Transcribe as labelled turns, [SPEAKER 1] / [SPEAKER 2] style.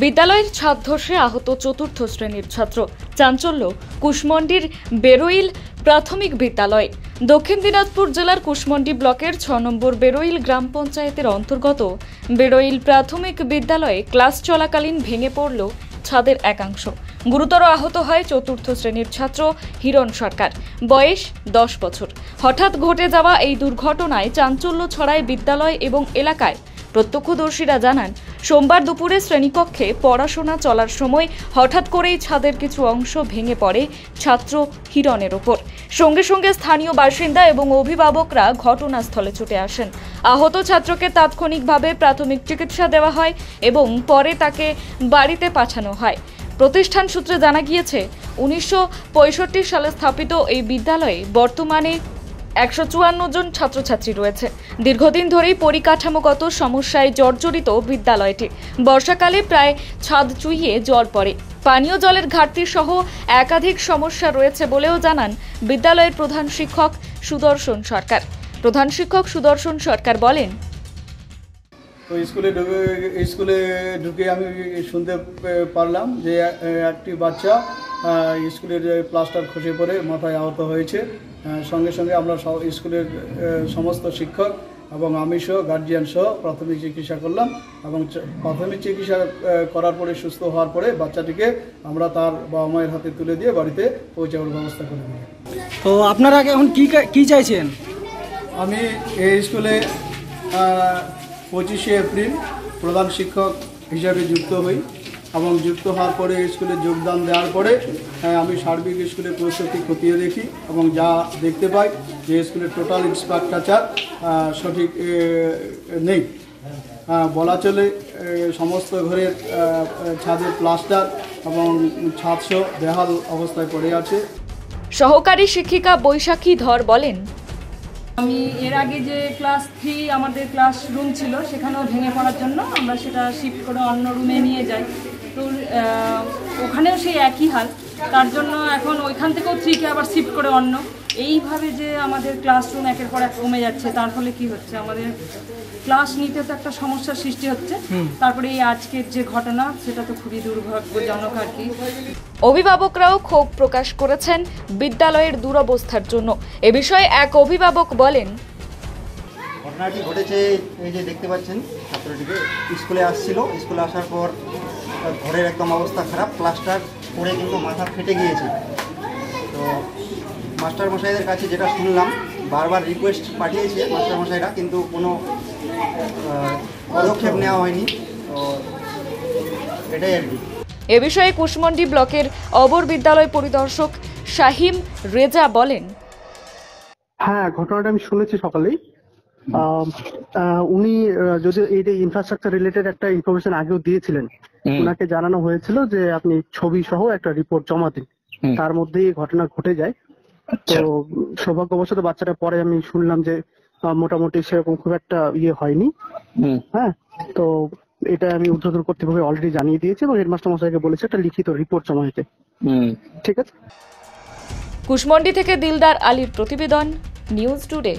[SPEAKER 1] বিদ্যালয়ের ছাদ ধসে আহত চতুর্থ শ্রেণীর ছাত্র। চাঞ্চল্য কুশমন্ডির বেরোইল প্রাথমিক বিদ্যালয়। দক্ষিণ দিনাজপুর জেলার কুশমন্ডি ব্লকের ৬ নম্বর বেরোইল গ্রাম পঞ্চায়েতের অন্তর্গত বেরোইল প্রাথমিক বিদ্যালয়ে ক্লাস চলাকালীন ভেঙে পড়ল ছাদের একাংশ। গুরুতর আহত হয় চতুর্থ শ্রেণীর ছাত্র হিরণ সরকার, বয়স 10 বছর। হঠাৎ ঘটে যাওয়া এই দুর্ঘটনায় চাঞ্চল্য ছড়ায় বিদ্যালয় এবং এলাকায়। প্রত্যক্ষদর্শীরা জানান, সোমবার দুপুরে শ্রেণীকক্ষে পড়াশোনা চলার সময় হঠাৎ করেই ছাদের কিছু অংশ ভেঙে পড়ে ছাত্র হিরণের ওপর। সঙ্গে সঙ্গে স্থানীয় বাসিন্দা এবং অভিভাবকরা ঘটনাস্থলে ছুটে আসেন। আহত ছাত্রকে তাৎক্ষণিকভাবে প্রাথমিক চিকিৎসা দেওয়া হয় এবং পরে তাকে বাড়িতে পাঠানো হয়। প্রতিষ্ঠান সূত্রে জানা গিয়েছে, 1965 সালে স্থাপিত এই বিদ্যালয়ে বর্তমানে 154 জন ছাত্রছাত্রী রয়েছে। দীর্ঘদিন ধরেই পরিকাঠামোগত সমস্যায় জর্জরিত বিদ্যালয়টি। বর্ষাকালে প্রায় ছাদ চুইয়ে জল পড়ে। পানীয় জলের ঘাটতি সহ একাধিক সমস্যা রয়েছে বলেও জানান বিদ্যালয়ের প্রধান শিক্ষক সুদর্শন সরকার। প্রধান শিক্ষক সুদর্শন সরকার বলেন,
[SPEAKER 2] তো স্কুলে ঢুকে আমি শুনতে পারলাম যে একটি বাচ্চা স্কুলের প্লাস্টার খসে পড়ে মাথায় আহত হয়েছে। সঙ্গে সঙ্গে আমরা স্কুলের সমস্ত শিক্ষক এবং আমি সহ গার্জিয়ান সহ প্রাথমিক চিকিৎসা করলাম এবং প্রাথমিক চিকিৎসা করার পরে সুস্থ হওয়ার পরে বাচ্চাটিকে আমরা তার বাবা মায়ের হাতে তুলে দিয়ে বাড়িতে পৌঁছানোর ব্যবস্থা করে দিই।
[SPEAKER 3] তো আপনারা এখন কি চাইছেন?
[SPEAKER 2] আমি এই স্কুলে 25শে এপ্রিল প্রধান শিক্ষক হিসাবে যুক্ত হই এবং যুক্ত হওয়ার পরে স্কুলে যোগদান দেওয়ার পরে আমি সার্বিক স্কুলের পরিস্থিতি খতিয়ে দেখি এবং যা দেখতে পাই যে স্কুলের টোটাল ইনফ্রাস্ট্রাকচার সঠিক নেই। বলা চলে সমস্ত ঘরের ছাদের প্লাস্টার এবং ছাদসহ বেহাল অবস্থায় পড়ে আছে।
[SPEAKER 1] সহকারী শিক্ষিকা বৈশাখী ধর বলেন,
[SPEAKER 4] আমি এর আগে যে ক্লাস 3 আমাদের ক্লাসরুম ছিল সেখানেও ভেঙে পড়ার জন্য আমরা সেটা শিফট করে অন্য রুমে নিয়ে যাই। তো ওখানেও সেই একই হাল, তার জন্য এখন ওইখান থেকেও 3কে আবার শিফট করে অন্য, এইভাবে যে আমাদের ক্লাসরুম একের পর এক কমে যাচ্ছে, তার ফলে কি হচ্ছে আমাদের ক্লাস নিতে তো একটা সমস্যার সৃষ্টি হচ্ছে। তারপরে এই আজকের যে ঘটনা সেটা তো খুবই দুর্ভাগ্যজনক আর কি।
[SPEAKER 1] অভিভাবকরাও ক্ষোভ প্রকাশ করেছেন বিদ্যালয়ের দুরবস্থার জন্য। এ বিষয়ে এক অভিভাবক বলেন,
[SPEAKER 5] ঘটনাটি ঘটেছে এই যে দেখতে পাচ্ছেন, ছাত্রটিকে স্কুলে আসছিল, স্কুলে আসার পর ঘরের একদম অবস্থা খারাপ, প্লাস্টার পড়ে কিন্তু মাথা ফেটে গিয়েছে। তো মাস্টার মশাইদের কাছে যেটা শুনলাম, বারবার রিকোয়েস্ট পাঠিয়েছে মাস্টার মশাইরা, কিন্তু কোনো পদক্ষেপ নেওয়া হয়নি। তো এটাই আর কি।
[SPEAKER 1] এ বিষয়ে কুশমন্ডি ব্লকের অবর বিদ্যালয় পরিদর্শক শাহিম রেজা বলেন,
[SPEAKER 6] হ্যাঁ, ঘটনাটা আমি শুনেছি সকালেই। উনি যদি এই ইনফ্রাস্ট্রাকচার রিলেটেড একটা ইনফরমেশন আগেও দিয়েছিলেন, ওনাকে জানানো হয়েছিল যে আপনি ছবি সহ একটা রিপোর্ট জমা দিন। তার মধ্যেই ঘটনা ঘটে যায়। তো সৌভাগ্যবশত বাচ্চাটা পরে আমি শুনলাম যে মোটামুটি সেরকম খুব একটা হয়নি। হ্যাঁ, তো এটা আমি ঊর্ধ্বতন কর্তৃপক্ষকে অলরেডি জানিয়ে দিয়েছি এবং হেডমাস্টার মশাইকে বলেছে একটা লিখিত রিপোর্ট জমা দিতে। ঠিক আছে।
[SPEAKER 1] কুশমন্ডি থেকে দিলদার আলীর প্রতিবেদন, নিউজ টুডে।